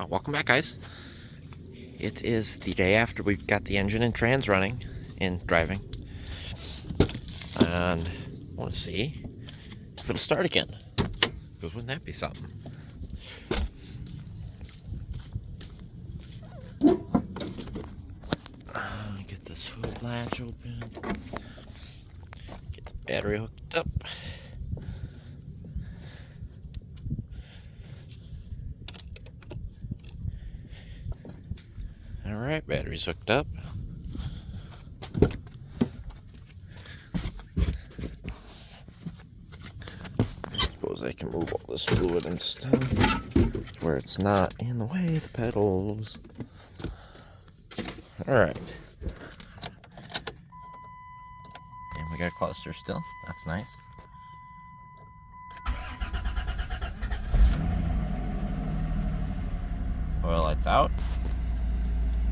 Welcome back, guys. It is the day after we've got the engine and trans running and driving, and I want to see if it'll start again, because wouldn't that be something? Get this hood latch open, get the battery hooked up. Alright, battery's hooked up. I suppose I can move all this fluid and stuff where it's not in the way of the pedals. Alright. And we got a cluster still. That's nice. Oil lights out.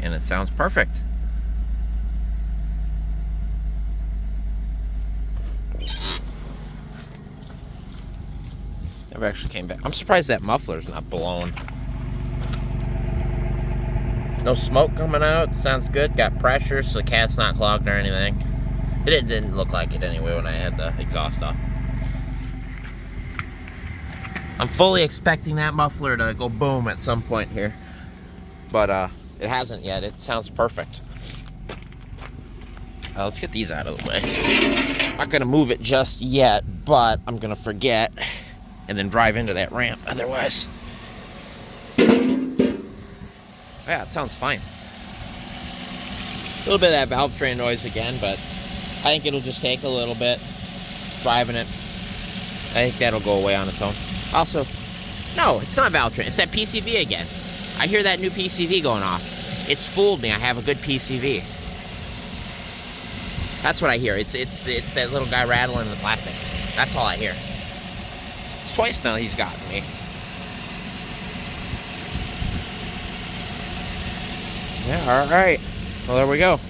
And it sounds perfect. Never actually came back. I'm surprised that muffler's not blown. No smoke coming out. Sounds good. Got pressure, so the cat's not clogged or anything. It didn't look like it anyway when I had the exhaust off. I'm fully expecting that muffler to go boom at some point here. But, it hasn't yet. It sounds perfect. Let's get these out of the way. I'm not going to move it just yet, but I'm going to forget and then drive into that ramp otherwise. Yeah, it sounds fine. A little bit of that valve train noise again, but I think it'll just take a little bit driving it. I think that'll go away on its own. Also, no, it's not valve train. It's that PCV again. I hear that new PCV going off. It's fooled me. I have a good PCV. That's what I hear. It's that little guy rattling the plastic. That's all I hear. It's twice now he's gotten me. Yeah, all right. Well, there we go.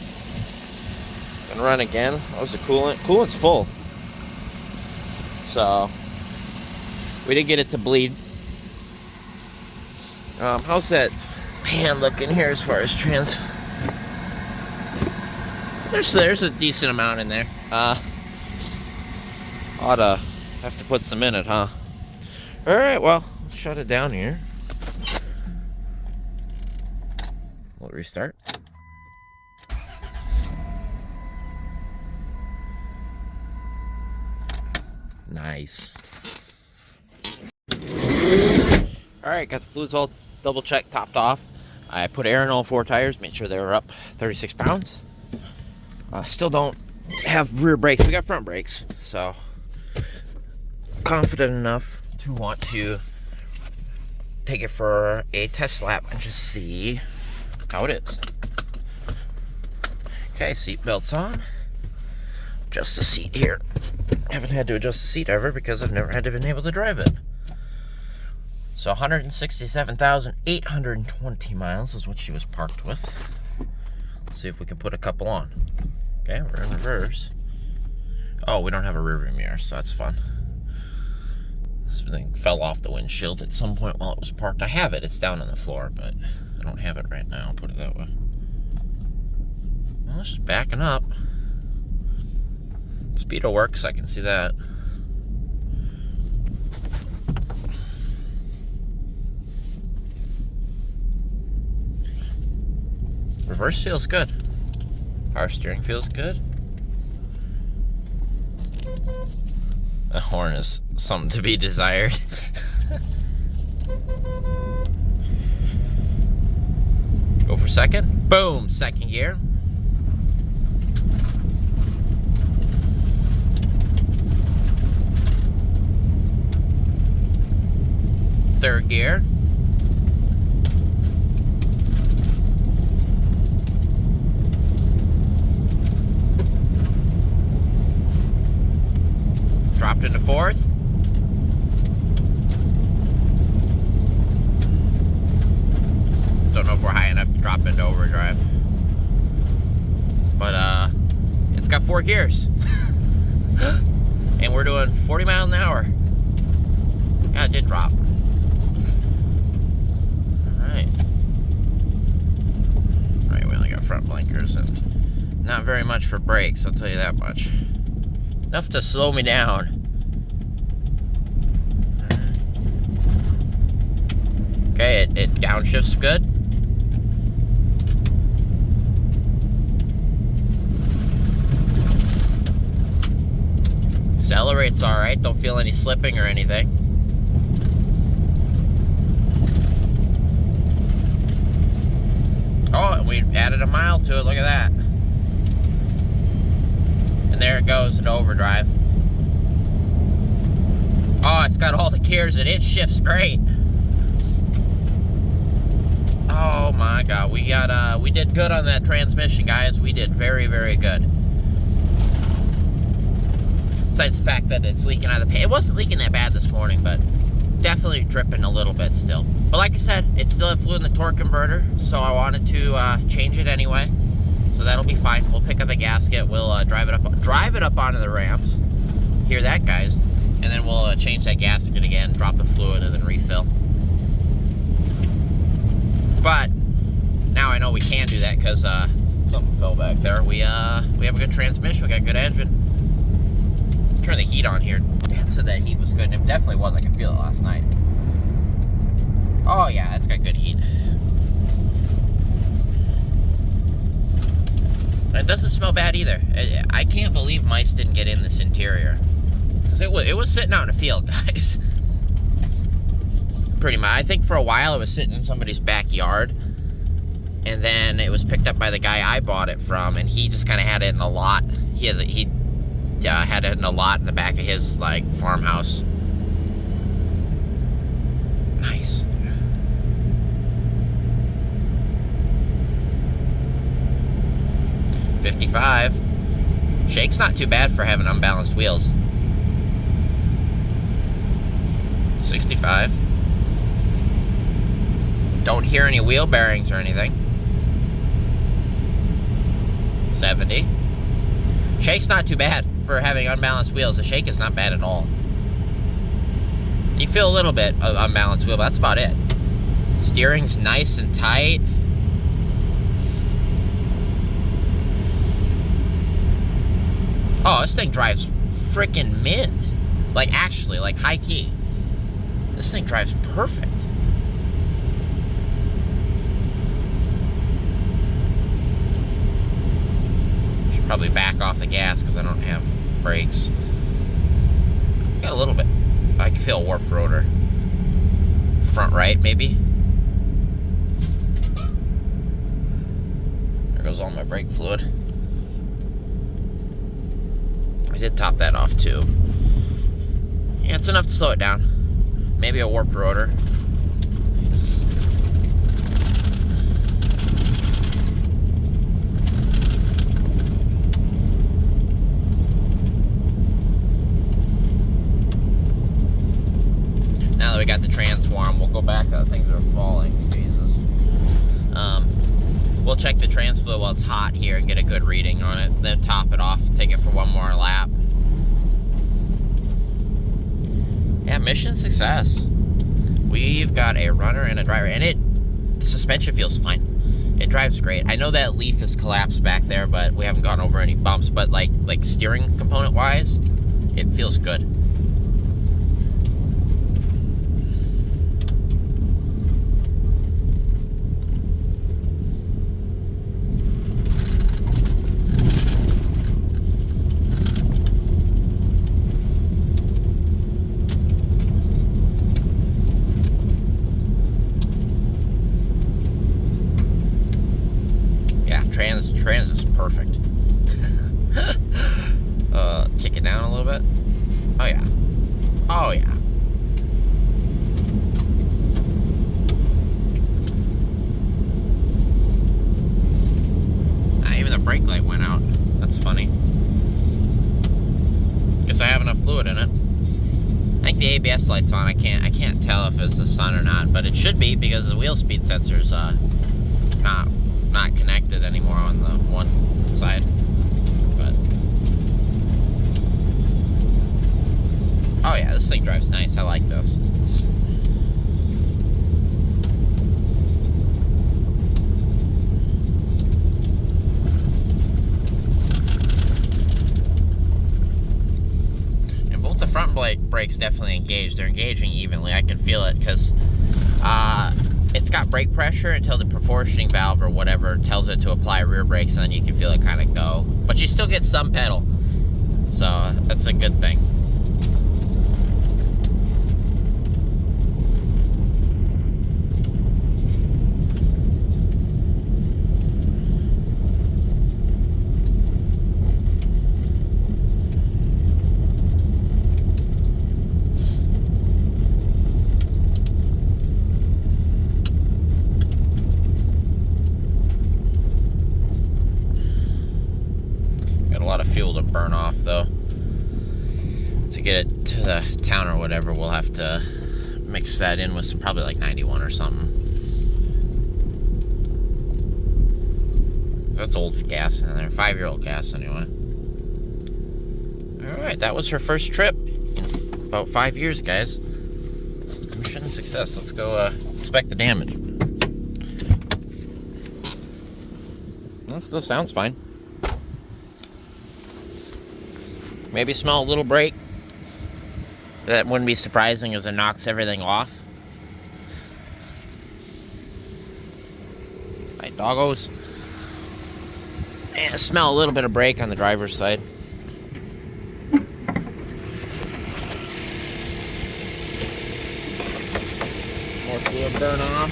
Gonna run again. That was the coolant. Coolant's full. So we did get it to bleed. How's that pan looking here as far as trans? There's a decent amount in there. Ought to have to put some in it, huh? All right, well, let's shut it down here. We'll restart. Nice. All right, got the fluids all double checked, topped off. I put air in all 4 tires, made sure they were up 36 pounds. Still don't have rear brakes. We got front brakes, so confident enough to want to take it for a test lap and just see how it is. Okay, seat belts on. Adjust the seat here. Haven't had to adjust the seat ever because I've never had to been able to drive it. So 167,820 miles is what she was parked with. Let's see if we can put a couple on. Okay, we're in reverse. Oh, we don't have a rear view mirror, so that's fun. This thing fell off the windshield at some point while it was parked. I have it. It's down on the floor, but I don't have it right now. I'll put it that way. Well, it's just backing up. Speedo works. I can see that. Reverse feels good. Power steering feels good. The horn is something to be desired. Go for second. Boom, second gear. Third gear. Dropped into fourth. Don't know if we're high enough to drop into overdrive. But it's got 4 gears. And we're doing 40 miles an hour. Yeah, it did drop. Alright. blinkers and not very much for brakes, I'll tell you that much. Enough to slow me down. Okay, it downshifts good. Accelerates all right, don't feel any slipping or anything. Oh, and we added a mile to it, look at that. And there it goes into overdrive. Oh, it's got all the gears and it shifts great. Oh my God, we did good on that transmission, guys. We did very, very good. Besides the fact that it's leaking out of the pan. It wasn't leaking that bad this morning, but definitely dripping a little bit still. But like I said, it still had fluid in the torque converter, so I wanted to change it anyway. So that'll be fine. We'll pick up the gasket. We'll drive it up onto the ramps. Hear that, guys? And then we'll change that gasket again, drop the fluid, and then refill. But now I know we can do that because something fell back there. We have a good transmission. We got a good engine. Turn the heat on here. Dan said that heat was good, and it definitely was. I could feel it last night. Oh yeah, it's got good heat. It doesn't smell bad either. I can't believe mice didn't get in this interior, because it was sitting out in the field, guys. Pretty much. I think for a while it was sitting in somebody's backyard, and then it was picked up by the guy I bought it from, and he just kind of had it in a lot. He had it in a lot in the back of his like farmhouse. Nice. $55. Shake's not too bad for having unbalanced wheels. $65. Don't hear any wheel bearings or anything. $70. Shake's not too bad for having unbalanced wheels. The shake is not bad at all. You feel a little bit of unbalanced wheel, but that's about it. Steering's nice and tight. Oh, this thing drives freaking mint. Like, actually, like high key. This thing drives perfect. Should probably back off the gas because I don't have brakes. Got a little bit. I can feel a warped rotor. Front right, maybe. There goes all my brake fluid. I did top that off too. Yeah, it's enough to slow it down. Maybe a warped rotor. Now that we got the transform, we'll go back. Things are falling. Jesus. We'll check the trans fluid while it's hot here and get a good reading on it. Then top it off, take it for one more lap. Yeah, mission success. We've got a runner and a driver, and the suspension feels fine. It drives great. I know that leaf is collapsed back there, but we haven't gone over any bumps. But like steering component wise, it feels good. Trans is perfect. Kick it down a little bit. Oh yeah. Oh yeah. Even the brake light went out. That's funny. Guess I have enough fluid in it. I think the ABS light's on. I can't tell if it's the sun or not, but it should be because the wheel speed sensor's not connected anymore on the one side. But oh yeah, this thing drives nice. I like this. brakes definitely engage. They're engaging evenly. I can feel it because it's got brake pressure until the proportioning valve or whatever tells it to apply rear brakes, and then you can feel it kind of go. But you still get some pedal, so that's a good thing. A lot of fuel to burn off though. To get it to the town or whatever, we'll have to mix that in with some, probably like 91 or something. That's old gas in there, 5-year-old gas anyway. Alright, that was her first trip in about 5 years, guys. Mission success. Let's go inspect the damage. That still sounds fine. Maybe smell a little brake. That wouldn't be surprising as it knocks everything off. Right, doggos. And smell a little bit of brake on the driver's side. More fluid burn off.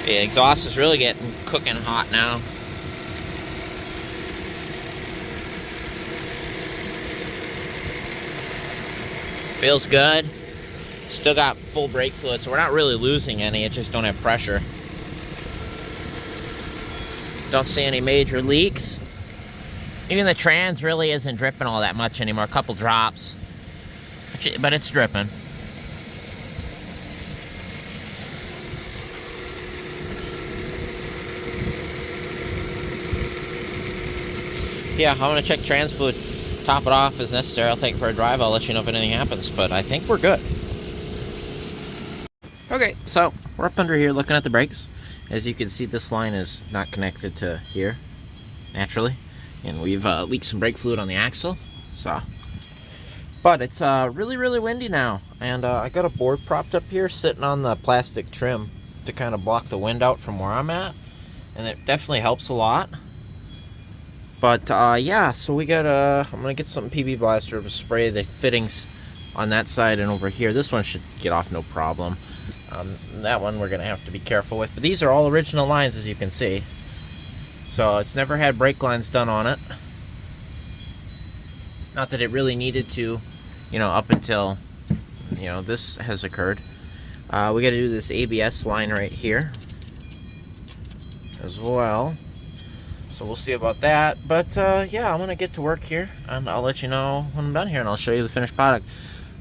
The exhaust is really getting cooking hot now. Feels good. Still got full brake fluid, so we're not really losing any. It just don't have pressure. Don't see any major leaks. Even the trans really isn't dripping all that much anymore. A couple drops, but it's dripping. Yeah, I'm gonna check trans fluid. Top it off as necessary. I'll take it for a drive. I'll let you know if anything happens, but I think we're good. Okay, so we're up under here looking at the brakes. As you can see, this line is not connected to here naturally, and we've leaked some brake fluid on the axle. So, but it's really windy now, and I got a board propped up here sitting on the plastic trim to kind of block the wind out from where I'm at, and it definitely helps a lot. But yeah, so we got I'm gonna get some PB Blaster to spray the fittings on that side and over here. This one should get off no problem. That one we're gonna have to be careful with. But these are all original lines, as you can see. So it's never had brake lines done on it. Not that it really needed to, you know, up until, you know, this has occurred. We got to do this ABS line right here as well. So we'll see about that, but yeah, I'm gonna get to work here, and I'll let you know when I'm done here, and I'll show you the finished product.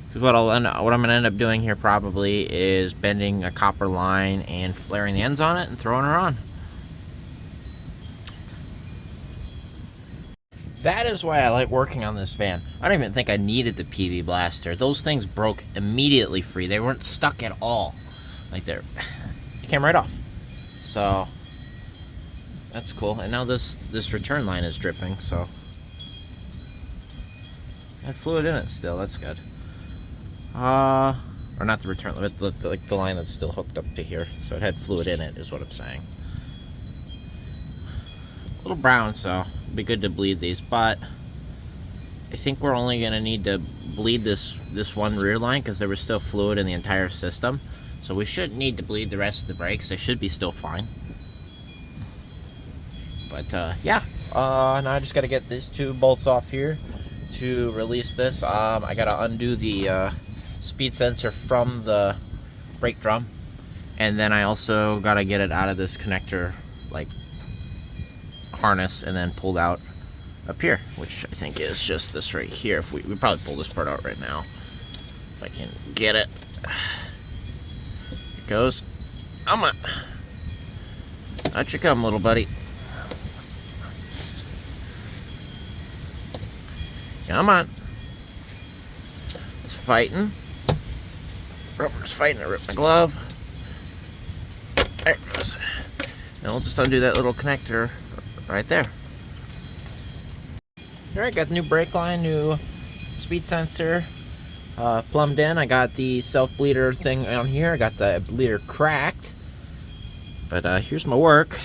Because what I'm gonna end up doing here probably is bending a copper line and flaring the ends on it and throwing her on. That is why I like working on this van. I don't even think I needed the PB Blaster. Those things broke immediately free. They weren't stuck at all. Like they came right off. So that's cool. And now this return line is dripping, so I had fluid in it still. That's good. Or not the return, but the line that's still hooked up to here. So it had fluid in it, is what I'm saying. A little brown, so it'll be good to bleed these. But I think we're only gonna need to bleed this one rear line because there was still fluid in the entire system. So we shouldn't need to bleed the rest of the brakes. They should be still fine. But yeah, now I just got to get these two bolts off here to release this. I got to undo the speed sensor from the brake drum, and then I also got to get it out of this connector, like harness, and then pulled out up here, which I think is just this right here. If we probably pull this part out right now, if I can get it. Here it goes. Come on, out you come, little buddy. Come on. It's fighting. Rubber's fighting. I ripped my glove. There it goes. Now we'll just undo that little connector right there. Alright, got the new brake line, new speed sensor plumbed in. I got the self-bleeder thing on here. I got the bleeder cracked. But here's my work.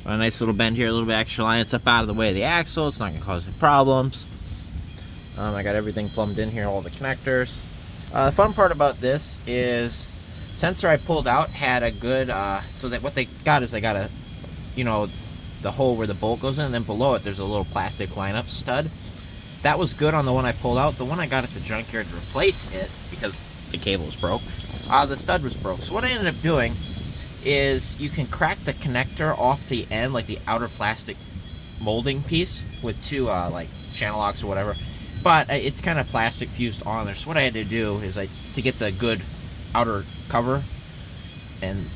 A nice little bend here, a little bit extra line. It's up out of the way of the axle. It's not going to cause any problems. I got everything plumbed in here, all the connectors. The fun part about this is sensor I pulled out had a good, so that what they got is they got a, you know, the hole where the bolt goes in, and then below it there's a little plastic lineup stud. That was good on the one I pulled out. The one I got at the junkyard to replace it, because the cable was broke, the stud was broke. So what I ended up doing is you can crack the connector off the end, like the outer plastic molding piece, with two like channel locks or whatever, but it's kind of plastic fused on there. So what I had to do is to get the good outer cover, and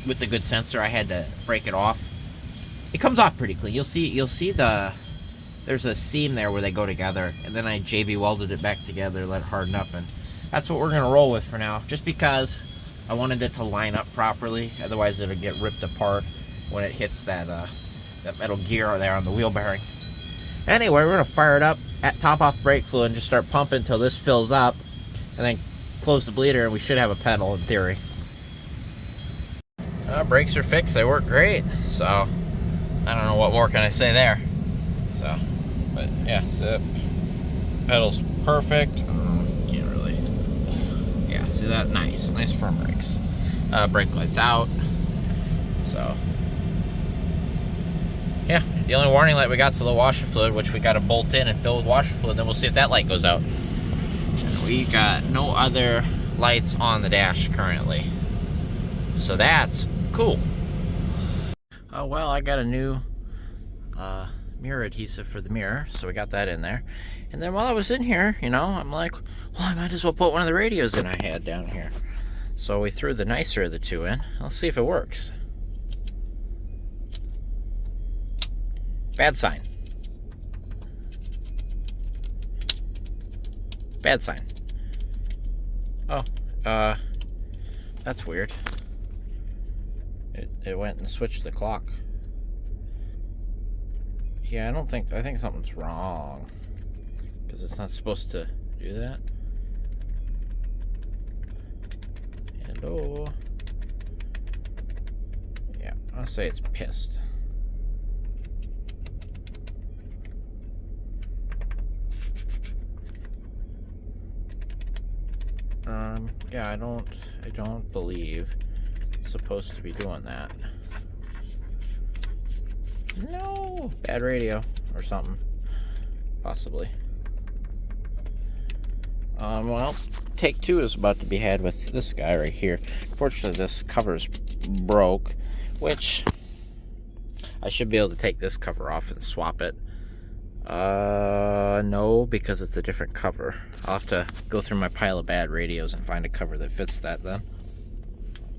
with the good sensor I had to break it off. It comes off pretty clean. You'll see there's a seam there where they go together, and then I JB welded it back together, let it harden up, and that's what we're gonna roll with for now, just because I wanted it to line up properly. Otherwise it'll get ripped apart when it hits that metal gear there on the wheel bearing. Anyway, we're gonna fire it up, top off brake fluid, and just start pumping until this fills up, and then close the bleeder, and we should have a pedal in theory. Brakes are fixed, they work great, so I don't know what more can I say there. So, but yeah, so pedal's perfect. Can't really, yeah, see that? Nice firm brakes. Brake lights out. So yeah, the only warning light we got is the washer fluid, which we got to bolt in and fill with washer fluid. Then we'll see if that light goes out. And we got no other lights on the dash currently, so that's cool. Oh well, I got a new mirror adhesive for the mirror, so we got that in there. And then while I was in here, you know, I'm like, well, I might as well put one of the radios in I had down here. So we threw the nicer of the two in. Let's see if it works. Bad sign. Bad sign. Oh, that's weird. It went and switched the clock. Yeah, I think something's wrong, because it's not supposed to do that. Hello. Yeah, I'll say it's pissed. Yeah, I don't believe it's supposed to be doing that. No, bad radio or something, possibly. Well, take two is about to be had with this guy right here. Fortunately, this cover's broke, which I should be able to take this cover off and swap it. No, because it's a different cover. I'll have to go through my pile of bad radios and find a cover that fits that then,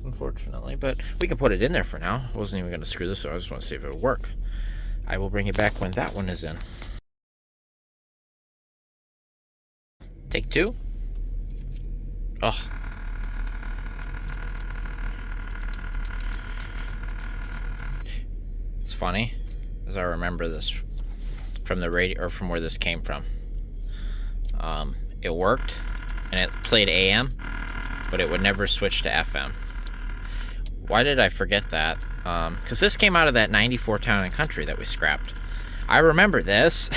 unfortunately. But we can put it in there for now. I wasn't even going to screw this, so I just want to see if it would work. I will bring it back when that one is in. Take two. Oh. It's funny, as I remember this from the radio, or from where this came from. It worked, and it played AM, but it would never switch to FM. Why did I forget that? Because this came out of that 94 Town and Country that we scrapped. I remember this.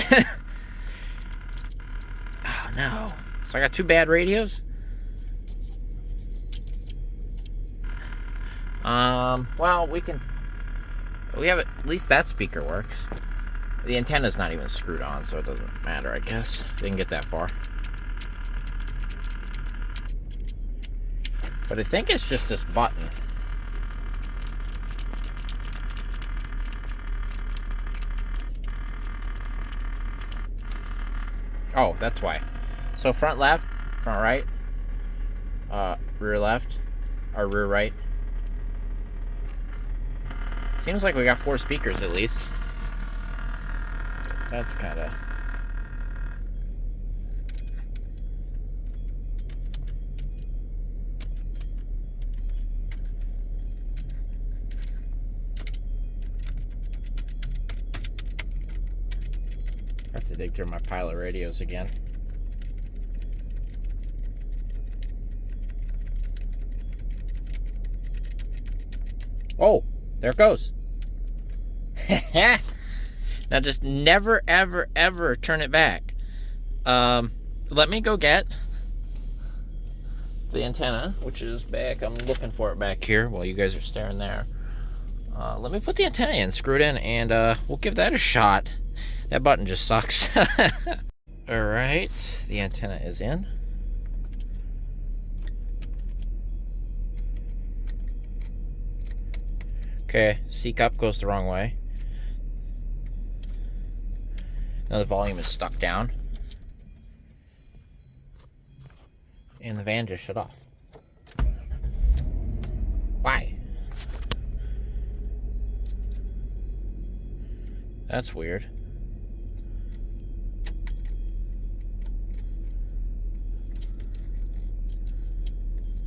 Oh no. So I got two bad radios? Well, we have, at least that speaker works. The antenna's not even screwed on, so it doesn't matter, I guess. Didn't get that far. But I think it's just this button. Oh, that's why. So front left, front right, rear left, or rear right. Seems like we got 4 speakers at least. That's kind of... I have to dig through my pile of radios again. Oh, there it goes. Now just never, ever, ever turn it back. Let me go get the antenna, which is back. I'm looking for it back here while you guys are staring there. Let me put the antenna in, screw it in, and we'll give that a shot. That button just sucks. Alright, the antenna is in. Okay, C cup goes the wrong way. Now the volume is stuck down. And the van just shut off. Why? That's weird.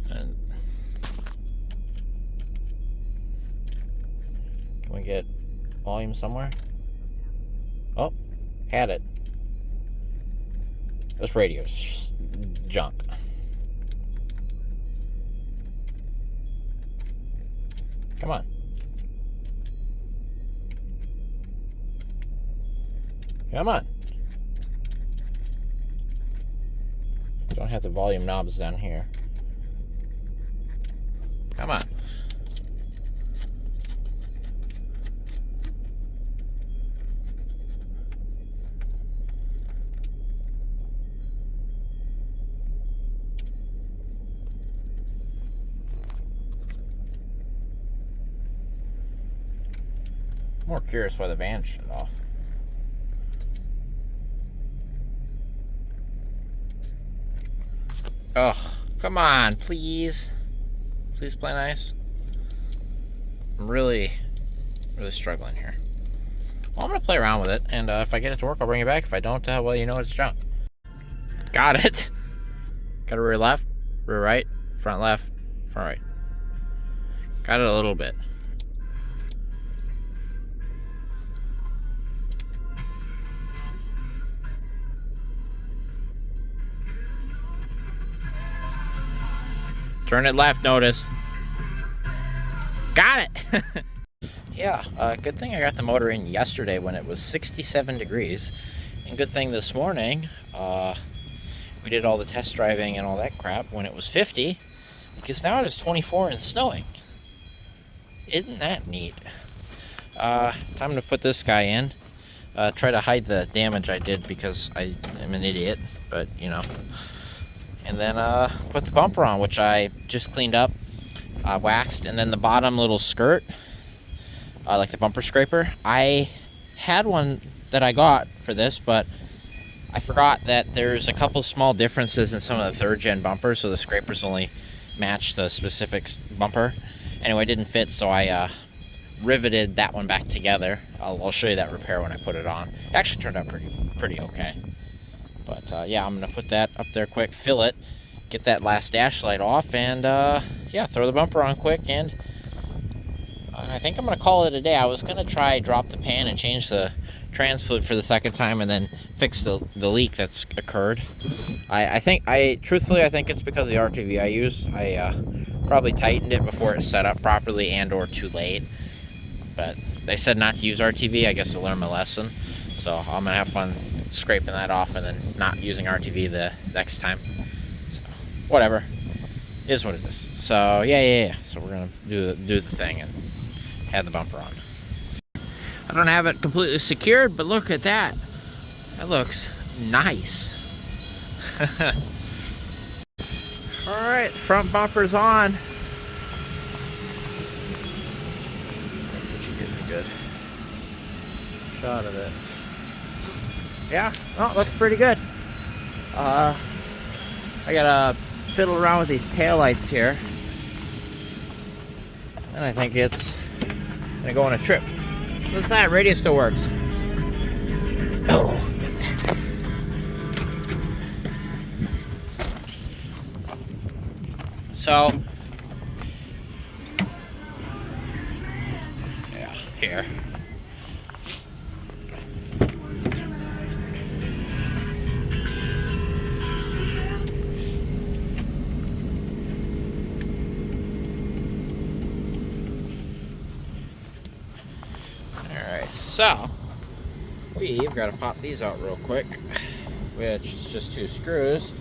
And can we get volume somewhere? Oh, had it. This radio's junk. Come on. Come on. Don't have the volume knobs down here. Come on. I'm more curious why the van shut off. Ugh, come on, please. Please play nice. I'm really struggling here. Well, I'm gonna play around with it, and if I get it to work, I'll bring it back. If I don't, well, you know it's junk. Got it. Got a rear left, rear right, front left, front right. Got it a little bit. Turn it left, notice. Got it! Yeah, good thing I got the motor in yesterday when it was 67 degrees. And good thing this morning, we did all the test driving and all that crap when it was 50. Because now it is 24 and snowing. Isn't that neat? Time to put this guy in. Try to hide the damage I did because I am an idiot, but you know. And then put the bumper on, which I just cleaned up, waxed, and then the bottom little skirt, like the bumper scraper. I had one that I got for this, but I forgot that there's a couple small differences in some of the third gen bumpers, so the scrapers only match the specific bumper. Anyway, it didn't fit, so I riveted that one back together. I'll show you that repair when I put it on. It actually turned out pretty okay. But yeah, I'm gonna put that up there quick, fill it, get that last dash light off, and yeah, throw the bumper on quick, and I think I'm gonna call it a day. I was gonna try drop the pan and change the trans fluid for the second time and then fix the leak that's occurred. Truthfully, I think it's because of the RTV I used. I probably tightened it before it set up properly and or too late. But they said not to use RTV. I guess to learn my lesson. So I'm gonna have fun scraping that off and then not using RTV the next time. So whatever, it is what it is. So yeah. So we're gonna do the thing and have the bumper on. I don't have it completely secured, but look at that. That looks nice. All right, front bumper's on. She gets a good shot of it. Yeah, well, it looks pretty good. I gotta fiddle around with these taillights here. And I think it's gonna go on a trip. What's that? Radio still works. Oh. So, yeah, here. So, we've got to pop these out real quick, which is just 2 screws.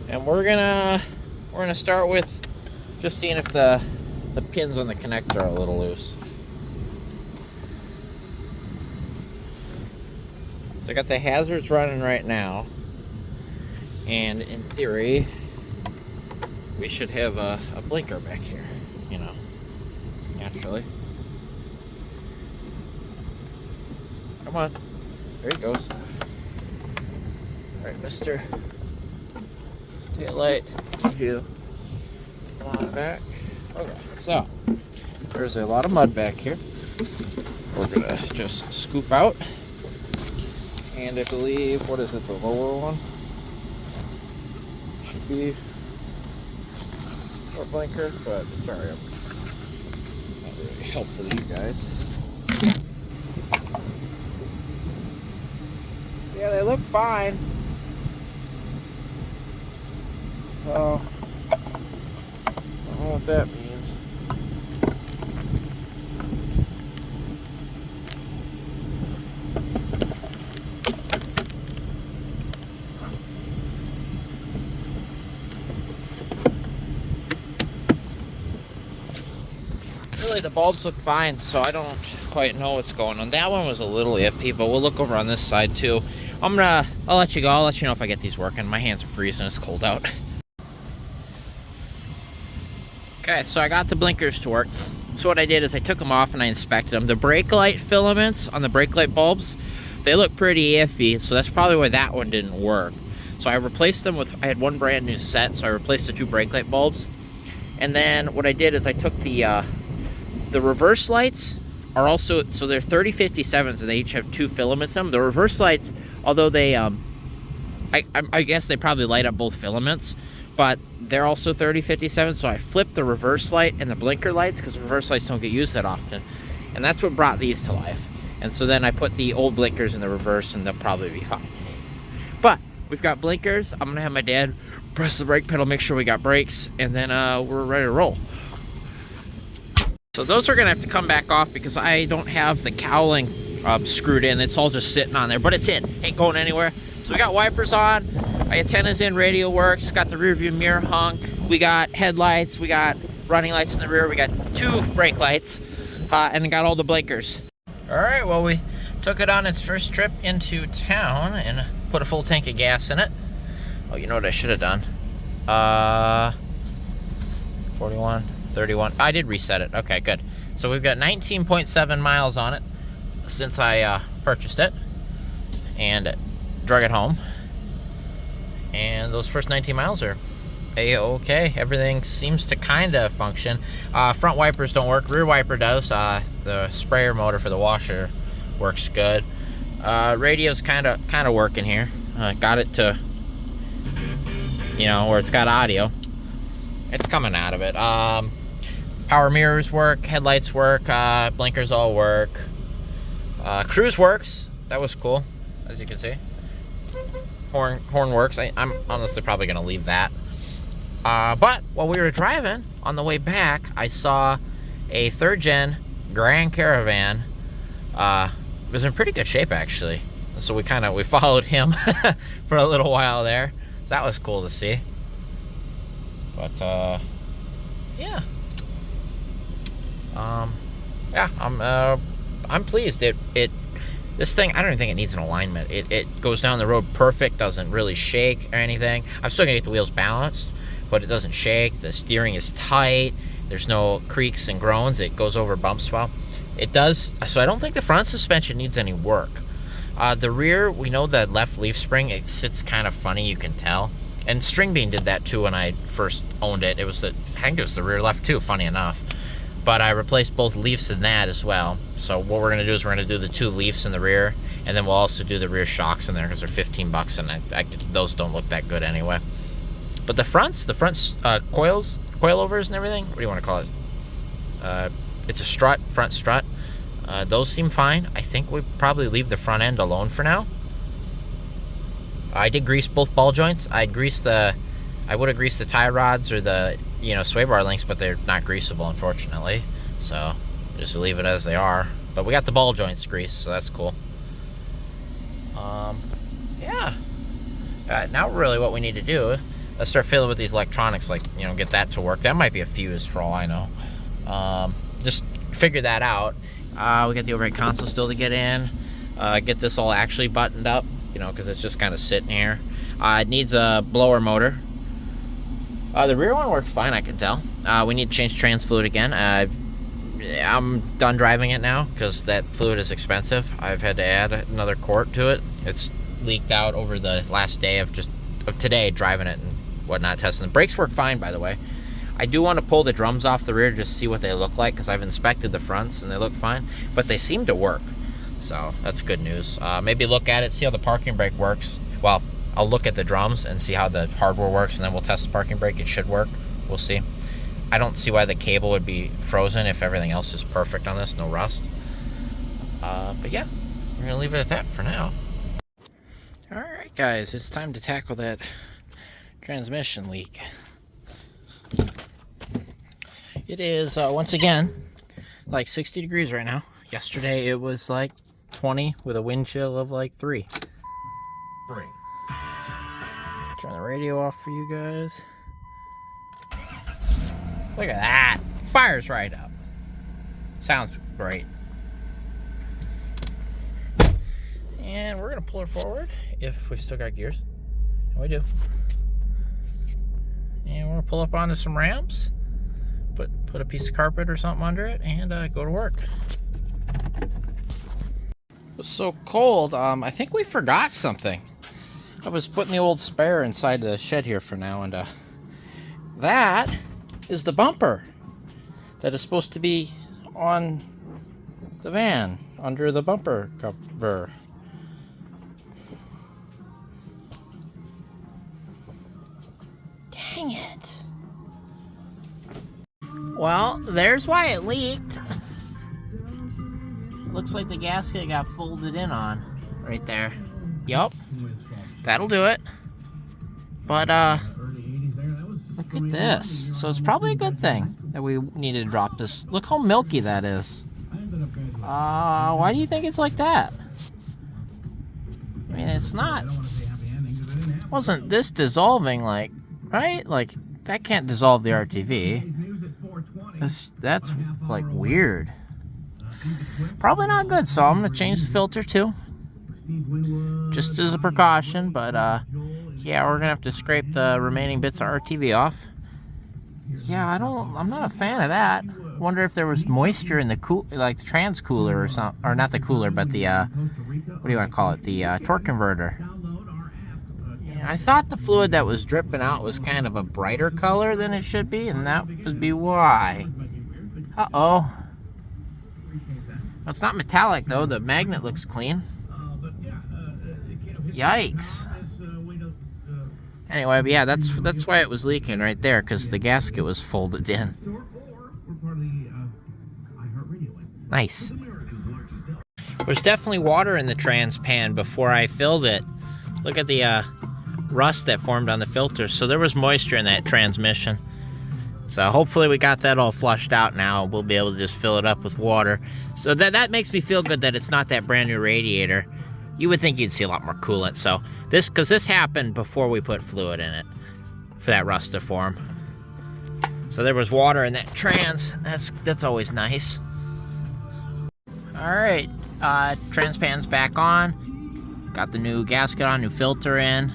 And we're gonna start with just seeing if the pins on the connector are a little loose. So I got the hazards running right now, and in theory we should have a blinker back here, you know, naturally. Come on, there he goes. All right, Mr. Taillight, you come on back. Okay, so there's a lot of mud back here. We're gonna just scoop out, and I believe, what is it, the lower one should be a blinker, but sorry, I'm not really helpful to you guys. Yeah, they look fine. So, I don't know what that means. Really, the bulbs look fine, so I don't quite know what's going on. That one was a little iffy, but we'll look over on this side too. I'll let you go. I'll let you know if I get these working. My hands are freezing. It's cold out. Okay, so I got the blinkers to work. So what I did is I took them off and I inspected them. The brake light filaments on the brake light bulbs, they look pretty iffy, so that's probably why that one didn't work. So I replaced them with, I had one brand new set, so I replaced the 2 brake light bulbs. And then what I did is I took the reverse lights are also, so they're 3057s and they each have 2 filaments in them. The reverse lights, although they, I guess they probably light up both filaments, but they're also 3057, so I flipped the reverse light and the blinker lights because the reverse lights don't get used that often. And that's what brought these to life. And so then I put the old blinkers in the reverse and they'll probably be fine. But we've got blinkers. I'm gonna have my dad press the brake pedal, make sure we got brakes, and then we're ready to roll. So those are gonna have to come back off because I don't have the cowling screwed in. It's all just sitting on there, but it's in, ain't going anywhere. So we got wipers on, my antenna's in, radio works, got the rear view mirror hung, we got headlights, we got running lights in the rear, we got 2 brake lights, and got all the blinkers. All right, well, we took it on its first trip into town and put a full tank of gas in it. Oh, you know what I should have done? 41, 31, I did reset it, okay, good. So we've got 19.7 miles on it since I purchased it and drug it home, and those first 19 miles are a-okay. Everything seems to kind of function. Front wipers don't work, rear wiper does. The sprayer motor for the washer works good. Radio's kind of working here. Got it to, you know, where it's got audio. It's coming out of it. Power mirrors work, headlights work, blinkers all work. Cruise works. That was cool, as you can see. Horn works. I'm honestly probably gonna leave that. But while we were driving on the way back, I saw a 3rd gen Grand Caravan. It was in pretty good shape actually. So we followed him for a little while there. So that was cool to see. But yeah. Yeah, I'm pleased. This thing, I don't even think it needs an alignment. It goes down the road perfect, doesn't really shake or anything. I'm still gonna get the wheels balanced, but it doesn't shake. The steering is tight. There's no creaks and groans. It goes over bumps well. It does, so I don't think the front suspension needs any work. The rear, we know the left leaf spring, it sits kind of funny, you can tell. And String Bean did that too when I first owned it. I think it was the rear left too, funny enough. But I replaced both leafs in that as well. So what we're gonna do is we're gonna do the 2 leafs in the rear, and then we'll also do the rear shocks in there because they're 15 bucks, and those don't look that good anyway. But the front coilovers and everything, what do you want to call it? It's a front strut. Those seem fine. I think we probably leave the front end alone for now. I did grease both ball joints. I would have greased the tie rods or the sway bar links, but they're not greasable, unfortunately. So Just leave it as they are. But we got the ball joints greased, so that's cool. Yeah. Now really what we need to do, let's start fiddling with these electronics, like, you know, get that to work. That might be a fuse for all I know. Just figure that out. We got the overhead console still to get in. Get this all actually buttoned up, you know, because it's just kind of sitting here. It needs a blower motor. The rear one works fine, I can tell. We need to change trans fluid again. I'm done driving it now because that fluid is expensive. I've had to add another quart to it. It's leaked out over the last day of today driving it and whatnot, testing. The brakes work fine, by the way. I do want to pull the drums off the rear just to see what they look like, because I've inspected the fronts and they look fine, but they seem to work, so that's good news. Maybe look at it, see how the parking brake works. Well, I'll look at the drums and see how the hardware works, and then we'll test the parking brake. It should work. We'll see. I don't see why the cable would be frozen if everything else is perfect on this, no rust. But yeah, we're gonna leave it at that for now. Alright guys, it's time to tackle that transmission leak. It is, once again, like 60 degrees right now. Yesterday it was like 20 with a wind chill of like 3. Turn the radio off for you guys. Look at that. Fires right up. Sounds great. And we're going to pull it forward if we still got gears. And we do. And we're going to pull up onto some ramps. Put a piece of carpet or something under it and go to work. It was so cold, I think we forgot something. I was putting the old spare inside the shed here for now, and that is the bumper that is supposed to be on the van, under the bumper cover. Dang it. Well, there's why it leaked. Looks like the gasket got folded in on right there. Yup. That'll do it. But, look at this. So it's probably a good thing that we needed to drop this. Look how milky that is. Why do you think it's like that? I mean, it's not. Wasn't this dissolving, like, right? Like, that can't dissolve the RTV. That's like weird. Probably not good, so I'm gonna change the filter too, just as a precaution. But yeah, we're gonna have to scrape the remaining bits of RTV off. Yeah, I'm not a fan of that. Wonder if there was moisture in the the trans cooler or something, or not the cooler, but the what do you want to call it? The torque converter. I thought the fluid that was dripping out was kind of a brighter color than it should be, and that would be why. Uh-oh. It's not metallic, though. The magnet looks clean. Yikes. Anyway, but yeah, that's why it was leaking right there, because the gasket was folded in. Nice. There's definitely water in the trans pan before I filled it. Look at the rust that formed on the filter. So there was moisture in that transmission. So hopefully we got that all flushed out now. We'll be able to just fill it up with water. So that makes me feel good that it's not that brand new radiator. You would think you'd see a lot more coolant. So because this happened before we put fluid in it for that rust to form. So there was water in that trans. That's always nice. All right, trans pan's back on. Got the new gasket on, new filter in.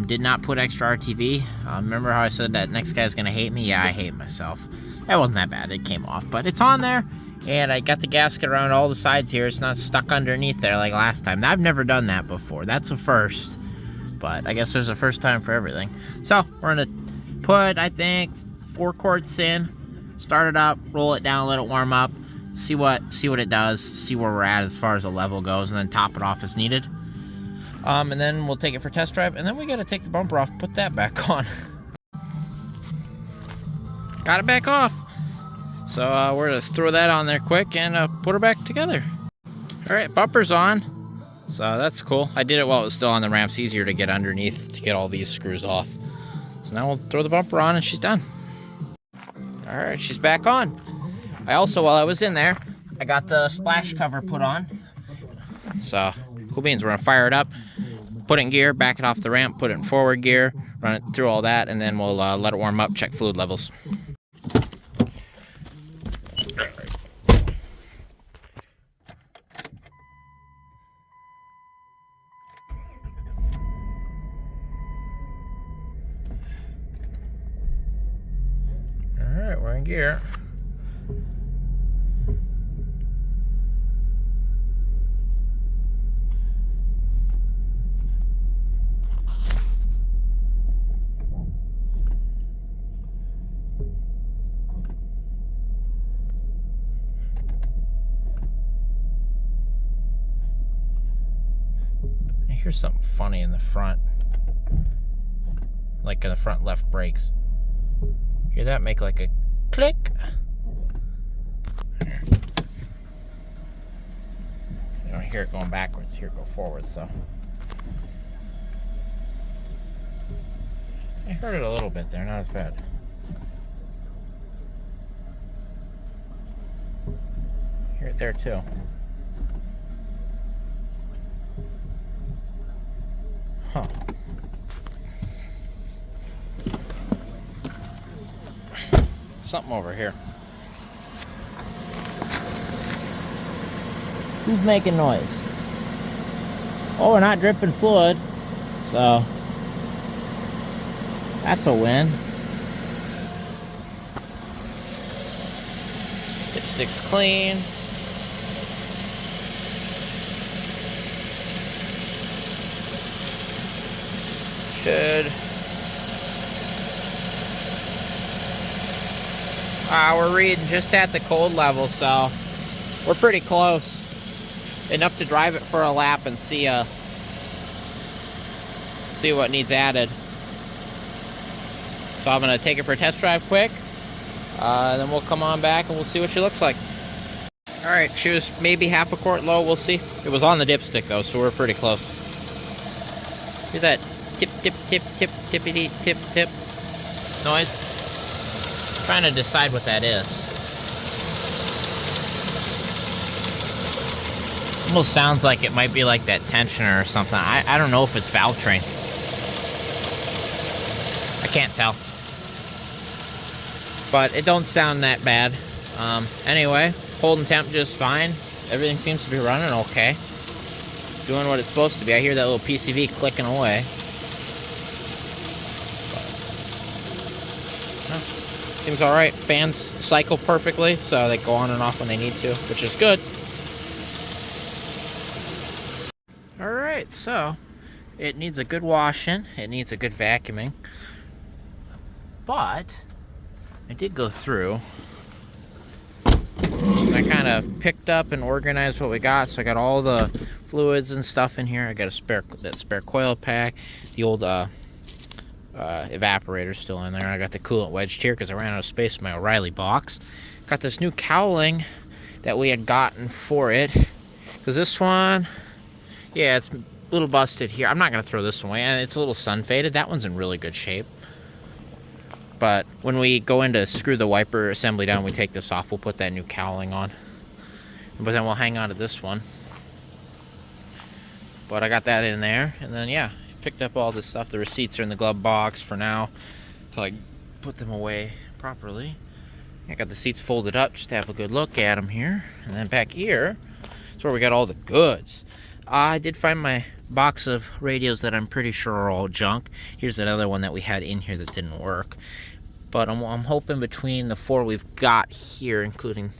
Did not put extra RTV. Remember how I said that next guy's gonna hate me? Yeah, I hate myself. That wasn't that bad, it came off, but it's on there. And I got the gasket around all the sides here. It's not stuck underneath there like last time. I've never done that before. That's a first. But I guess there's a first time for everything. So we're gonna put, I think, 4 quarts in, start it up, roll it down, let it warm up, see what it does, see where we're at as far as the level goes, and then top it off as needed. And then we'll take it for test drive, and then we gotta take the bumper off, put that back on. Got it back off. So we're gonna throw that on there quick and put her back together. All right, bumper's on. So that's cool. I did it while it was still on the ramps. Easier to get underneath to get all these screws off. So now we'll throw the bumper on and she's done. All right, she's back on. I also, while I was in there, I got the splash cover put on. So, cool beans. We're gonna fire it up, put it in gear, back it off the ramp, put it in forward gear, run it through all that, and then we'll let it warm up, check fluid levels. Alright, we're in gear. Here's something funny in the front, like in the front left brakes. Hear that make like a click? You don't hear it going backwards, hear it go forwards, so. I heard it a little bit there, not as bad. Hear it there too. Huh. Something over here. Who's making noise? Oh, we're not dripping fluid, so that's a win. Dipstick's clean. Should. We're reading just at the cold level, so we're pretty close. Enough to drive it for a lap and see what needs added. So I'm gonna take it for a test drive quick, then we'll come on back and we'll see what she looks like. All right, she was maybe half a quart low. We'll see. It was on the dipstick though, so we're pretty close. Hear that tip, tip, tip, tip, tippity, tip, tip noise? Trying to decide what that is. Almost sounds like it might be like that tensioner or something. I don't know if it's valve train. I can't tell. But it don't sound that bad. Anyway, holding temp just fine. Everything seems to be running okay. Doing what it's supposed to be. I hear that little PCV clicking away. Seems alright. Fans cycle perfectly, so they go on and off when they need to, which is good. Alright, so it needs a good washing. It needs a good vacuuming. But I did go through. I kind of picked up and organized what we got. So I got all the fluids and stuff in here. I got that spare coil pack. The old evaporator's still in there. I got the coolant wedged here because I ran out of space in my O'Reilly box. Got this new cowling that we had gotten for it. Because this one, yeah, it's a little busted here. I'm not going to throw this one away. And it's a little sun faded. That one's in really good shape. But when we go in to screw the wiper assembly down, we take this off. We'll put that new cowling on. But then we'll hang on to this one. But I got that in there. And then, yeah, picked up all this stuff. The receipts are in the glove box for now until I put them away properly. I got the seats folded up just to have a good look at them here. And then back here is where we got all the goods. I did find my box of radios that I'm pretty sure are all junk. Here's another one that we had in here that didn't work. But I'm hoping between the 4 we've got here,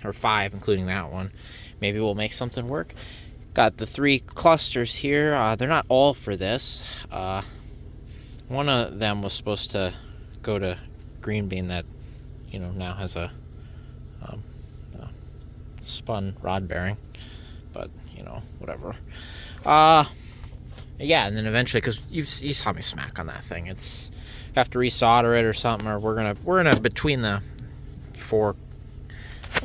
or 5, including that one, maybe we'll make something work. Got the 3 clusters here. They're not all for this. One of them was supposed to go to Green Bean that, you know, now has a spun rod bearing. But, you know, whatever. Yeah, and then eventually, because you saw me smack on that thing, it's have to resolder it or something, or we're gonna between the 4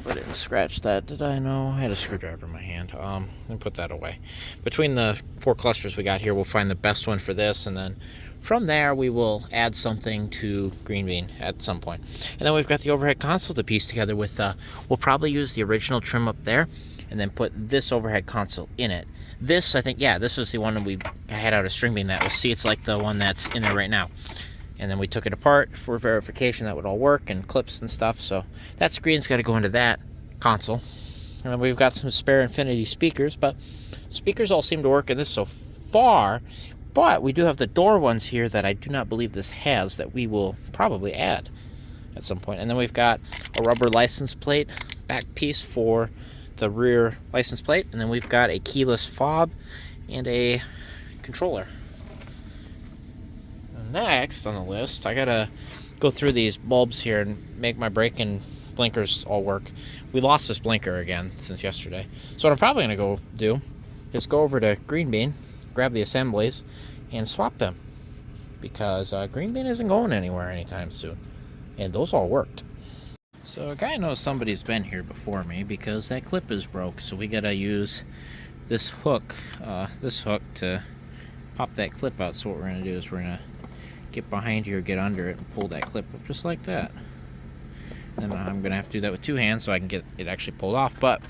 I didn't scratch that, did I? No, I had a screwdriver in my hand. And put that away. Between the 4 clusters we got here, we'll find the best one for this, and then from there we will add something to green bean at some point. And then we've got the overhead console to piece together with, we'll probably use the original trim up there, and then put this overhead console in it. This, I think, yeah, this was the one that we had out of string bean that was, see, it's like the one that's in there right now. And then we took it apart for verification that would all work, and clips and stuff. So that screen's got to go into that console. And then we've got some spare Infinity speakers, but speakers all seem to work in this so far. But we do have the door ones here that I do not believe this has, that we will probably add at some point. And then we've got a rubber license plate back piece for the rear license plate. And then we've got a keyless fob and a controller. Next on the list, I gotta go through these bulbs here and make my brake and blinkers all work. We lost this blinker again since yesterday. So what I'm probably gonna go do is go over to Green Bean, grab the assemblies, and swap them. Because Green Bean isn't going anywhere anytime soon. And those all worked. So a guy knows somebody's been here before me because that clip is broke. So we gotta use this hook to pop that clip out. So what we're gonna do is we're gonna get behind here, get under it, and pull that clip up just like that. And I'm gonna have to do that with 2 hands so I can get it actually pulled off. But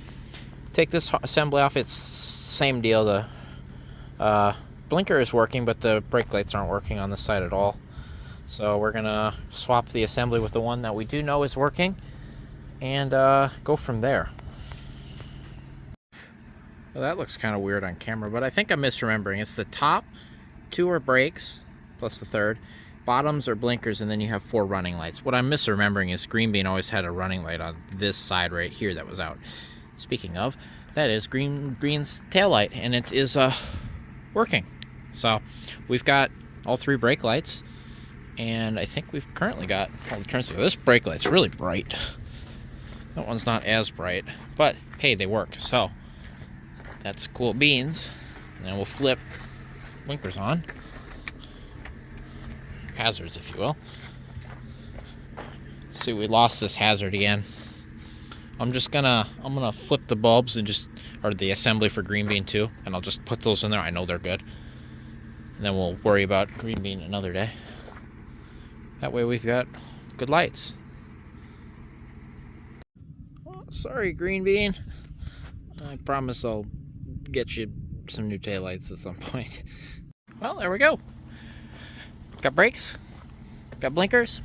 take this assembly off. It's same deal. The blinker is working, but the brake lights aren't working on this side at all. So we're gonna swap the assembly with the one that we do know is working, and go from there. Well, that looks kind of weird on camera, but I think I'm misremembering. It's the top 2 are brakes, plus the 3rd. Bottoms are blinkers, and then you have 4 running lights. What I'm misremembering is Green Bean always had a running light on this side right here that was out. Speaking of, that is Green's tail light, and it is working. So we've got all 3 brake lights, and I think we've currently got all the turns. This brake light's really bright. That one's not as bright, but hey, they work. So that's cool beans. And then we'll flip blinkers on. Hazards, if you will. See, we lost this hazard again. I'm gonna flip the bulbs and or the assembly for Green Bean too, and I'll just put those in there. I know they're good. And then we'll worry about Green Bean another day. That way we've got good lights. Oh, sorry, Green Bean. I promise I'll get you some new taillights at some point. Well, there we go. Got brakes, got blinkers.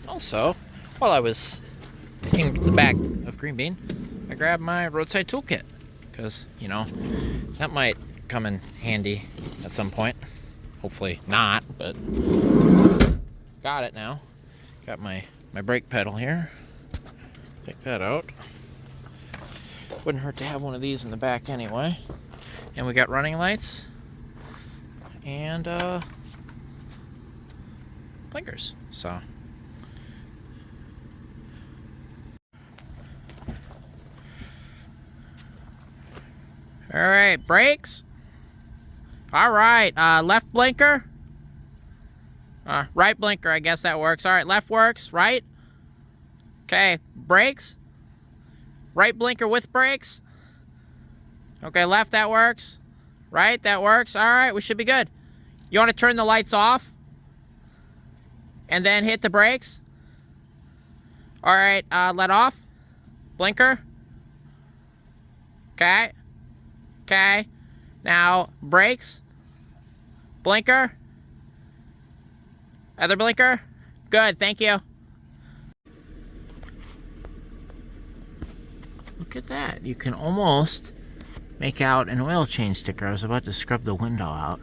Also, while I was in the back of Green Bean, I grabbed my roadside toolkit because, you know, that might come in handy at some point. Hopefully not, but got it now. Got my brake pedal here. Take that out. Wouldn't hurt to have one of these in the back anyway. And we got running lights and blinkers. So all right, brakes. All right, left blinker. Right blinker, I guess that works. All right, left works, right. Okay, brakes. Right blinker with brakes. Okay, left, that works. Right, that works. All right, we should be good. You want to turn the lights off? And then hit the brakes. All right, let off. Blinker. Okay. Okay. Now, brakes. Blinker. Other blinker. Good, thank you. Look at that. You can almost make out an oil change sticker. I was about to scrub the window out.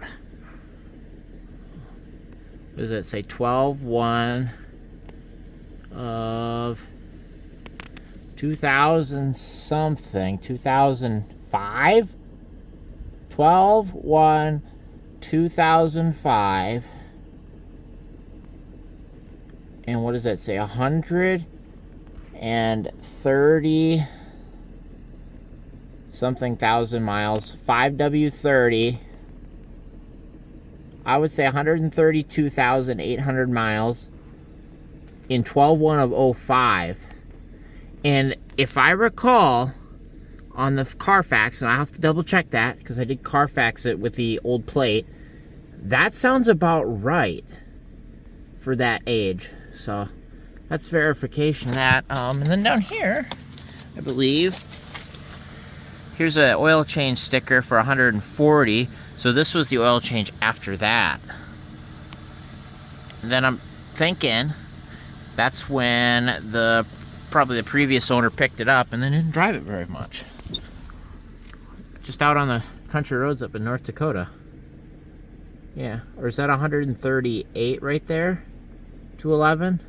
What does that say? 12/1 of 2000 something. 2005? 12/1 2005. And what does that say? 130 something thousand miles. 5W30. I would say 132,800 miles in 12/1 of 05. And if I recall, on the Carfax, and I have to double check that because I did Carfax it with the old plate, that sounds about right for that age. So that's verification of that. And then down here, I believe, here's an oil change sticker for 140. So this was the oil change after that. And then I'm thinking that's when probably the previous owner picked it up and then didn't drive it very much. Just out on the country roads up in North Dakota. Yeah, or is that 138 right there? 211?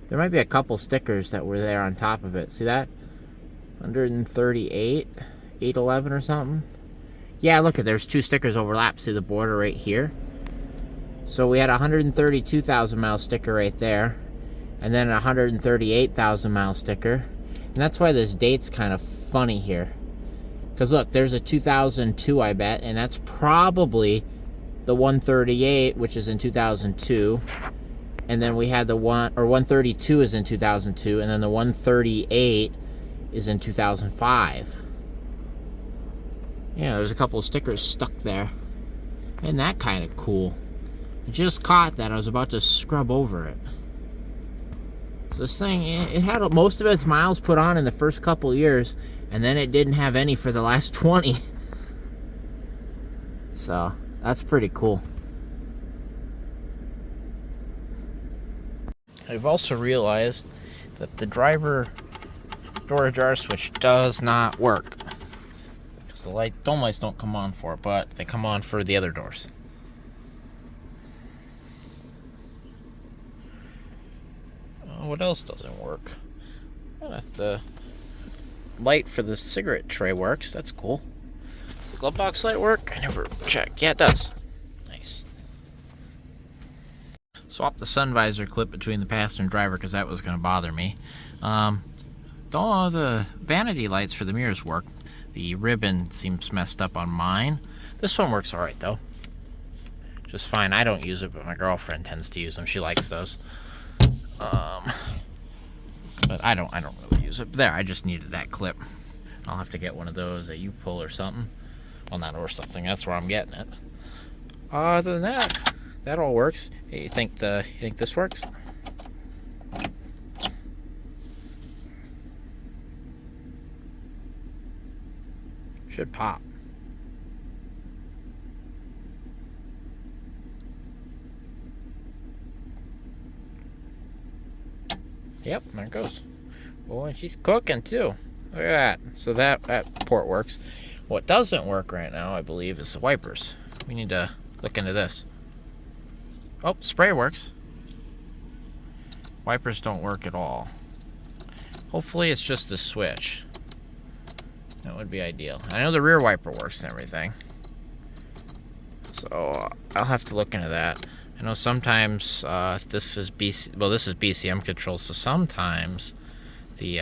There might be a couple stickers that were there on top of it. See that? 138, 811 or something. Yeah, look at there's two stickers overlap. See the border right here? So we had a 132,000 mile sticker right there, and then a 138,000 mile sticker. And that's why this date's kind of funny here. Because look, there's a 2002, I bet, and that's probably the 138, which is in 2002. And then we had the 132 is in 2002, and then the 138 is in 2005. Yeah, there's a couple of stickers stuck there. Isn't that kind of cool? I just caught that. I was about to scrub over it. So this thing, it had most of its miles put on in the first couple years, and then it didn't have any for the last 20. So that's pretty cool. I've also realized that the driver door ajar switch does not work. Because the dome lights don't come on for it, but they come on for the other doors. What else doesn't work? The light for the cigarette tray works. That's cool. Does the glove box light work? I never checked. Yeah, it does. Nice. Swap the sun visor clip between the passenger and driver because that was going to bother me. All the vanity lights for the mirrors work. The ribbon seems messed up on mine. This one works alright though. Just fine. I don't use it, but my girlfriend tends to use them. She likes those. But I don't really use it. There, I just needed that clip. I'll have to get one of those that you pull or something. Well, not or something. That's where I'm getting it. Other than that, that all works. Hey, you think this works? Should pop. Yep, there it goes. Oh, and she's cooking too. Look at that. So that port works. What doesn't work right now, I believe, is the wipers. We need to look into this. Oh, spray works. Wipers don't work at all. Hopefully it's just the switch. That would be ideal. I know the rear wiper works and everything. So I'll have to look into that. I know sometimes this is BCM control, so sometimes the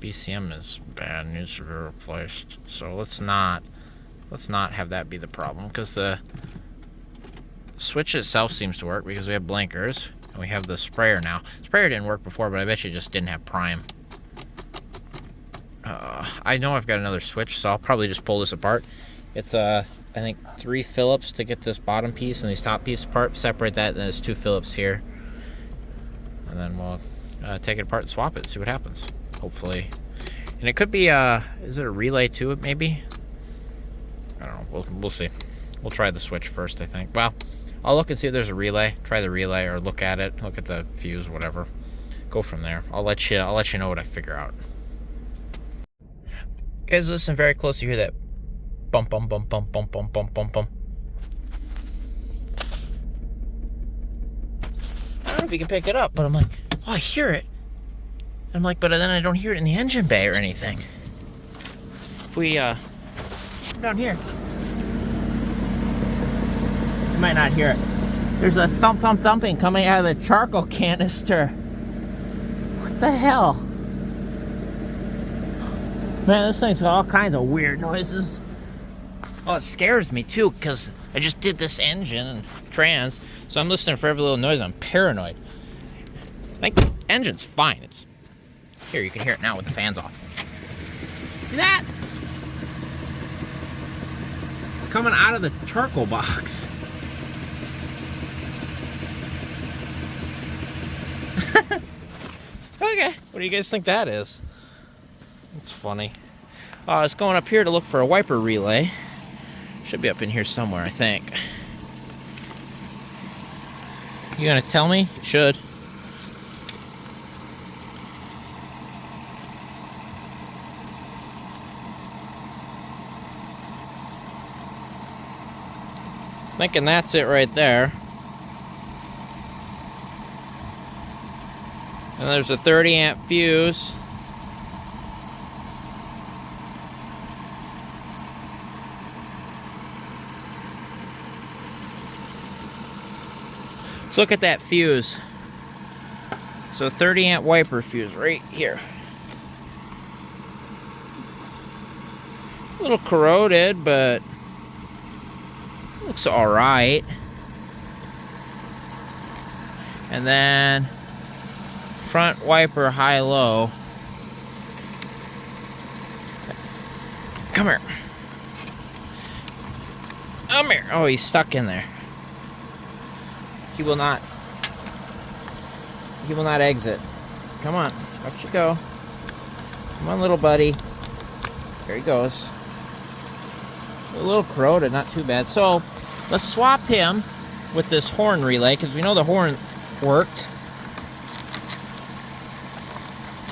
BCM is bad, needs to be replaced. So let's not have that be the problem, because the switch itself seems to work because we have blinkers and we have the sprayer now. Sprayer didn't work before, but I bet you just didn't have prime. I know I've got another switch, so I'll probably just pull this apart. It's I think 3 Phillips to get this bottom piece and these top piece apart. Separate that, and then there's 2 Phillips here. And then we'll take it apart and swap it, see what happens. Hopefully. And it could be, is it a relay to it maybe? I don't know, we'll see. We'll try the switch first, I think. Well, I'll look and see if there's a relay. Try the relay, or look at it, look at the fuse, whatever. Go from there. I'll let you know what I figure out. Guys, listen very close. You hear that bump, bump, bump, bump, bump, bump, bump, bump, bump. I don't know if you can pick it up, but I'm like, oh, I hear it. I'm like, but then I don't hear it in the engine bay or anything. If we come down here, you might not hear it. There's a thump, thump, thumping coming out of the charcoal canister. What the hell? Man, this thing's got all kinds of weird noises. Oh, it scares me too, because I just did this engine and trans, so I'm listening for every little noise. I'm paranoid. I think the engine's fine. It's Here, you can hear it now with the fans off. See that? It's coming out of the charcoal box. Okay, what do you guys think that is? It's funny. I was going up here to look for a wiper relay. Should be up in here somewhere, I think. You gonna tell me? You should. Thinking that's it right there. And there's a 30 amp fuse. Let's look at that fuse. So 30 amp wiper fuse right here. A little corroded, but looks all right. And then front wiper high-low. Come here. Come here. Oh, he's stuck in there. He will not exit. Come on, up you go. Come on, little buddy. There he goes. A little corroded, not too bad. So let's swap him with this horn relay, because we know the horn worked.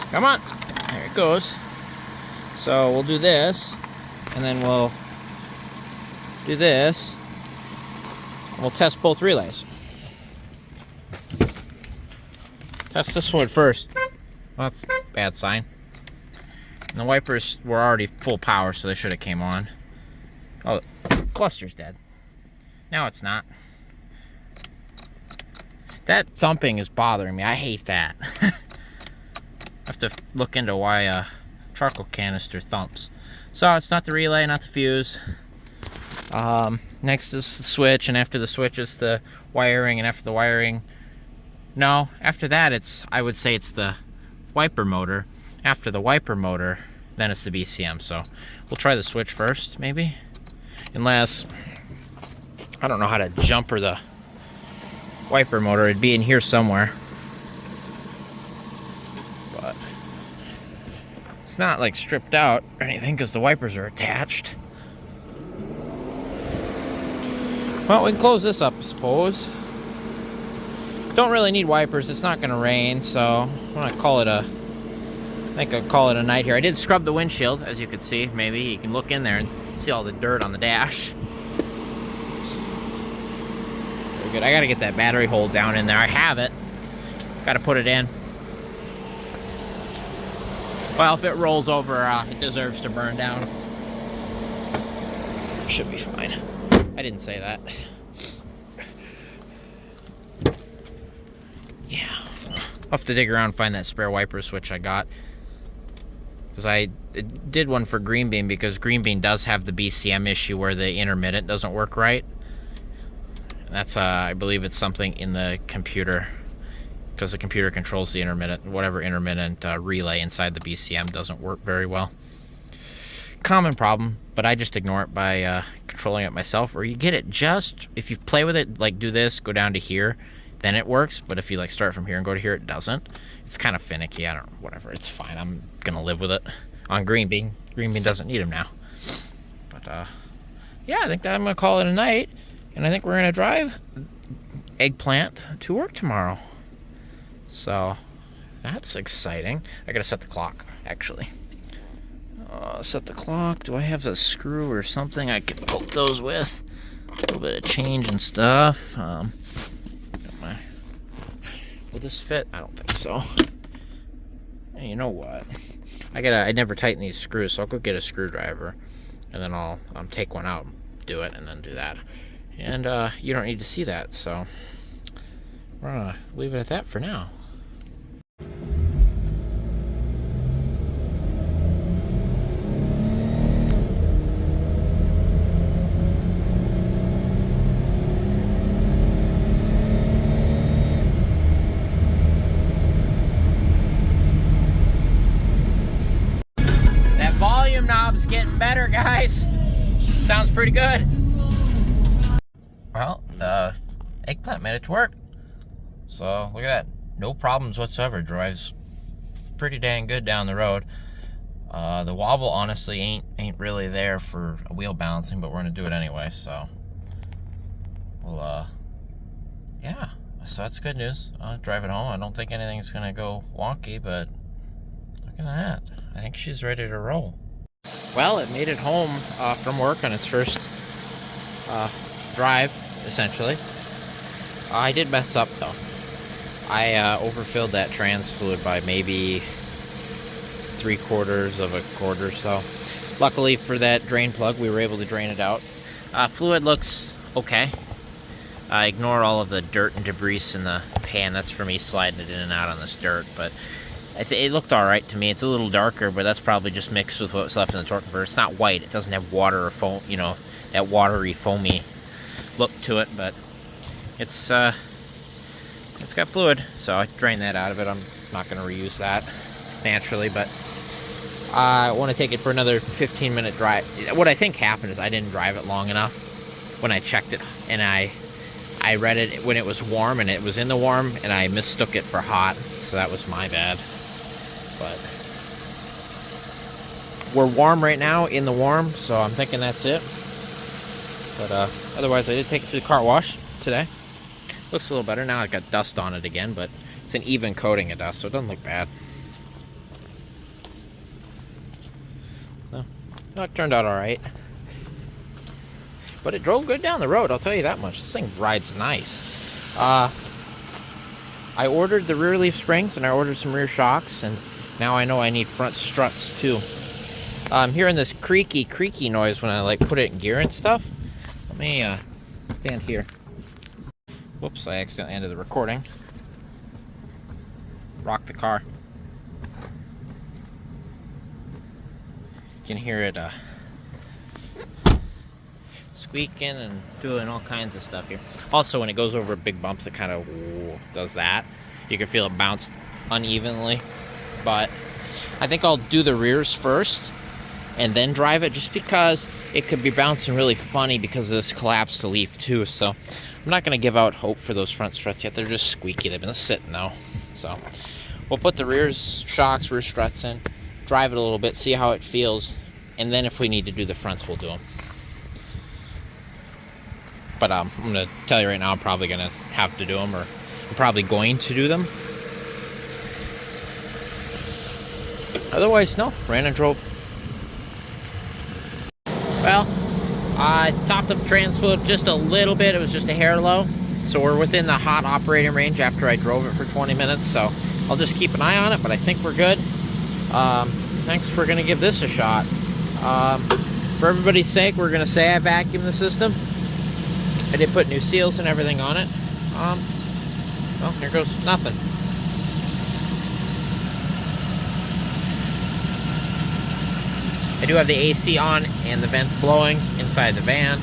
Come on. There it goes. So we'll do this, and then we'll do this. We'll test both relays. Test this one first. Well, that's a bad sign. And the wipers were already full power, so they should have came on. Oh, cluster's dead. Now it's not. That thumping is bothering me. I hate that. I have to look into why a charcoal canister thumps. So it's not the relay, not the fuse. Next is the switch, and after the switch is the wiring, and after the wiring... No, after that I would say it's the wiper motor. After the wiper motor, then it's the BCM. So we'll try the switch first, maybe. Unless, I don't know how to jumper the wiper motor. It'd be in here somewhere. But it's not like stripped out or anything because the wipers are attached. Well, we can close this up, I suppose. Don't really need wipers. It's not going to rain, so I'm going to call it I think I'll call it a night here. I did scrub the windshield, as you can see. Maybe you can look in there and see all the dirt on the dash. Very good. I got to get that battery hole down in there. I have it. Got to put it in. Well, if it rolls over, it deserves to burn down. Should be fine. I didn't say that. Yeah. I'll have to dig around and find that spare wiper switch I got. Because I did one for Green Bean, because Green Bean does have the BCM issue where the intermittent doesn't work right. That's, I believe it's something in the computer. Because the computer controls the intermittent, whatever intermittent relay inside the BCM doesn't work very well. Common problem, but I just ignore it by controlling it myself. Or you get it just, if you play with it, like do this, go down to here, then it works. But if you like start from here and go to here, it doesn't. It's kind of finicky. I don't know, whatever. It's fine. I'm gonna live with it. On Green Bean, Green Bean doesn't need them now. But yeah, I think that I'm gonna call it a night, and I think we're gonna drive Eggplant to work tomorrow. So that's exciting. I gotta set the clock, actually. Set the clock. Do I have a screw or something I can poke those with? A little bit of change and stuff. Will this fit? I don't think so. Hey, you know what? I never tighten these screws, so I'll go get a screwdriver, and then I'll take one out, do it, and then do that. And you don't need to see that, so we're gonna leave it at that for now. job's getting better, guys. Sounds pretty good. Well, eggplant made it to work. So look at that. No problems whatsoever. Drives pretty dang good down the road. The wobble honestly ain't really there for a wheel balancing, but we're gonna do it anyway. So we'll yeah. So that's good news. I'll drive it home. I don't think anything's gonna go wonky, but look at that. I think she's ready to roll. Well, it made it home from work on its first drive, essentially. I did mess up though. I overfilled that trans fluid by maybe 3/4 of a quart or so. Luckily for that drain plug, we were able to drain it out. Fluid looks okay. Ignore all of the dirt and debris in the pan. That's for me sliding it in and out on this dirt, but it looked all right to me. It's a little darker, but that's probably just mixed with what's left in the torque converter. It's not white. It doesn't have water or foam, you know, that watery, foamy look to it, but it's got fluid, so I drained that out of it. I'm not going to reuse that naturally, but I want to take it for another 15-minute drive. What I think happened is I didn't drive it long enough when I checked it, and I read it when it was warm, and it was in the warm, and I mistook it for hot, so that was my bad. But we're warm right now, in the warm, so I'm thinking that's it. But otherwise, I did take it to the car wash today. Looks a little better now. I've got dust on it again, but it's an even coating of dust, so it doesn't look bad. No, it turned out all right. But it drove good down the road, I'll tell you that much. This thing rides nice. I ordered the rear leaf springs, and I ordered some rear shocks, and now I know I need front struts too. I'm hearing this creaky noise when I like put it in gear and stuff. Let me stand here. Whoops, I accidentally ended the recording. Rock the car. You can hear it squeaking and doing all kinds of stuff here. Also, when it goes over big bumps, it kind of does that. You can feel it bounce unevenly. But I think I'll do the rears first and then drive it, just because it could be bouncing really funny because of this collapsed leaf too. So I'm not going to give out hope for those front struts yet. They're just squeaky. They've been sitting now. So we'll put the rear shocks, rear struts in, drive it a little bit, see how it feels, and then if we need to do the fronts, we'll do them. But I'm going to tell you right now, I'm probably going to have to do them, or I'm probably going to do them. Otherwise, no. Ran and drove. Well, I topped up the trans fluid just a little bit. It was just a hair low. So we're within the hot operating range after I drove it for 20 minutes. So I'll just keep an eye on it, but I think we're good. Thanks, we're going to give this a shot. For everybody's sake, we're going to say I vacuumed the system. I did put new seals and everything on it. Well, here goes nothing. I do have the AC on and the vents blowing inside the van.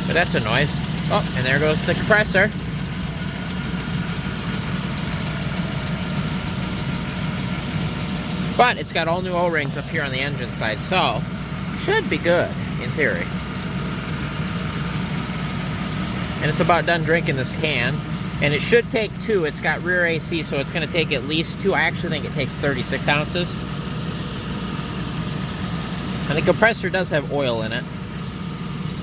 But that's a noise. Oh, and there goes the compressor. But it's got all new O-rings up here on the engine side, so should be good in theory. And it's about done drinking this can. And it should take 2. It's got rear AC, so it's going to take at least 2. I actually think it takes 36 ounces. And the compressor does have oil in it.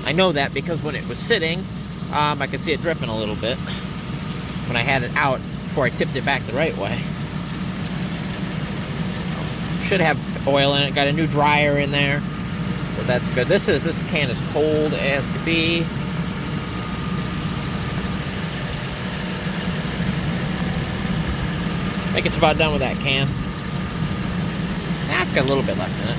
I know that because when it was sitting, I could see it dripping a little bit when I had it out before I tipped it back the right way. Should have oil in it. Got a new dryer in there, so that's good. This can is cold as could be. I think it's about done with that can. Nah, it's got a little bit left in it.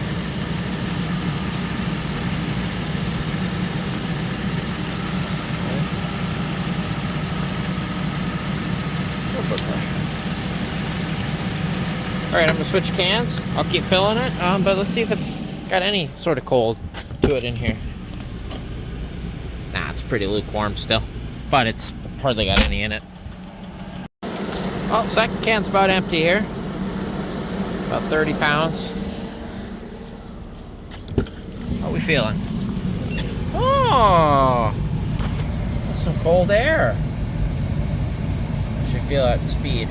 Alright, I'm going to switch cans. I'll keep filling it, but let's see if it's got any sort of cold to it in here. Nah, it's pretty lukewarm still, but it's hardly got any in it. Oh, second can's about empty here. About 30 pounds. How are we feeling? Oh, that's some cold air. I should feel that speed.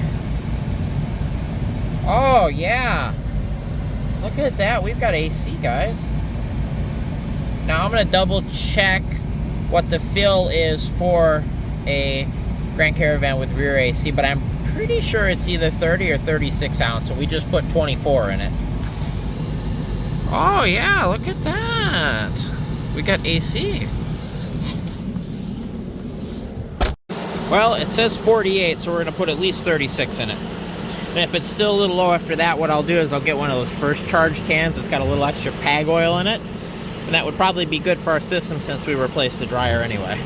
Oh, yeah. Look at that. We've got AC, guys. Now I'm going to double check what the fill is for a Grand Caravan with rear AC, but I'm pretty sure it's either 30 or 36 ounce, so we just put 24 in it. Oh, yeah. Look at that. We got AC. Well, it says 48, so we're going to put at least 36 in it. And if it's still a little low after that, what I'll do is I'll get one of those first charge cans that's got a little extra PAG oil in it. And that would probably be good for our system since we replaced the dryer anyway.